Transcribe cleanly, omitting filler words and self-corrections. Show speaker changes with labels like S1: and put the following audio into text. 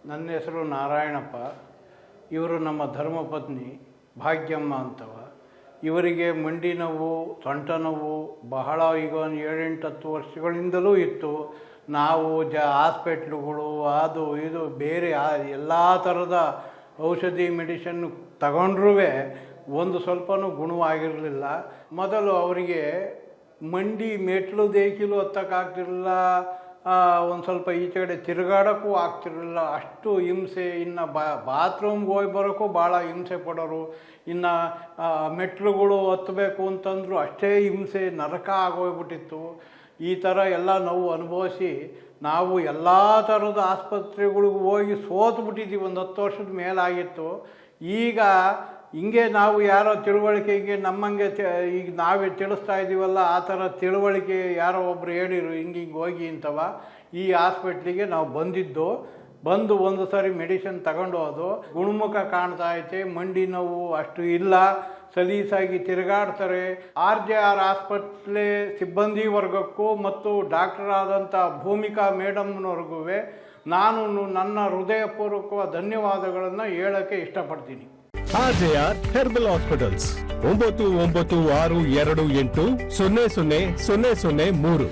S1: ನನ್ನ ಹೆಸರು ನಾರಾಯಣಪ್ಪ. ಇವರು ನಮ್ಮ ಧರ್ಮಪತ್ನಿ ಭಾಗ್ಯಮ್ಮ ಅಂತವ. ಇವರಿಗೆ ಮಂಡಿ ನೋವು, ಸೊಂಟ ನೋವು ಬಹಳ ಈಗ ಒಂದು 7-8-10 ವರ್ಷಗಳಿಂದಲೂ ಇತ್ತು. ನಾವು ಹಾಸ್ಪಿಟ್ಲುಗಳು ಅದು ಇದು ಬೇರೆ ಎಲ್ಲ ಥರದ ಔಷಧಿ ಮೆಡಿಸಿನ್ ತಗೊಂಡ್ರೂ ಒಂದು ಸ್ವಲ್ಪನೂ ಗುಣವಾಗಿರಲಿಲ್ಲ. ಮೊದಲು ಅವರಿಗೆ ಮಂಡಿ ಮೆಟ್ಲು ದೇಕಿಲು ಹತ್ತಕ್ಕಾಗ್ತಿರಲಿಲ್ಲ, ಒಂದು ಸ್ವಲ್ಪ ಈಚೆ ಕಡೆ ತಿರುಗಾಡೋಕ್ಕೂ ಆಗ್ತಿರಲಿಲ್ಲ, ಅಷ್ಟು ಹಿಂಸೆ. ಇನ್ನು ಬಾತ್ರೂಮ್ಗೆ ಹೋಗಿ ಬರೋಕ್ಕೂ ಭಾಳ ಹಿಂಸೆ ಪಡೋರು. ಇನ್ನು ಮೆಟ್ಲುಗಳು ಹತ್ತಬೇಕು ಅಂತಂದರೂ ಅಷ್ಟೇ ಹಿಂಸೆ, ನರಕ ಆಗೋಗ್ಬಿಟ್ಟಿತ್ತು. ಈ ಥರ ಎಲ್ಲ ನೋವು ಅನುಭವಿಸಿ ನಾವು ಎಲ್ಲ ಥರದ ಆಸ್ಪತ್ರೆಗಳಿಗೂ ಹೋಗಿ ಸೋತ್ಬಿಟ್ಟಿದ್ದೀವಿ. ಒಂದು 10 ವರ್ಷದ ಮೇಲಾಗಿತ್ತು. ಈಗ ಹಿಂಗೆ ನಾವು ಯಾರೋ ತಿಳುವಳಿಕೆಗೆ ನಮ್ಮಂಗೆ ಈಗ ನಾವೇ ತಿಳಿಸ್ತಾ ಇದ್ದೀವಲ್ಲ, ಆ ಥರ ತಿಳುವಳಿಕೆ ಯಾರೋ ಒಬ್ಬರು ಹೇಳಿರು ಹಿಂಗೆ ಹೋಗಿ ಅಂತವ. ಈ ಹಾಸ್ಪಿಟ್ಲಿಗೆ ನಾವು ಬಂದು ಒಂದು ಸಾರಿ ಮೆಡಿಸಿನ್ ತಗೊಂಡು ಹೋದು ಗುಣಮುಖ ಕಾಣ್ತಾ ಐತೆ. ಮಂಡಿ ನೋವು ಅಷ್ಟು ಇಲ್ಲ, ಸಲೀಸಾಗಿ ತಿರುಗಾಡ್ತಾರೆ. RJR ಆಸ್ಪತ್ರೆ ಸಿಬ್ಬಂದಿ ವರ್ಗಕ್ಕೂ ಮತ್ತು ಡಾಕ್ಟರ್ ಆದಂಥ ಭೂಮಿಕಾ ಮೇಡಮ್ನವ್ರಿಗೂ ನಾನು ನನ್ನ ಹೃದಯಪೂರ್ವಕ ಧನ್ಯವಾದಗಳನ್ನು ಹೇಳೋಕ್ಕೆ ಇಷ್ಟಪಡ್ತೀನಿ.
S2: RJR herbal hospitals 9962280003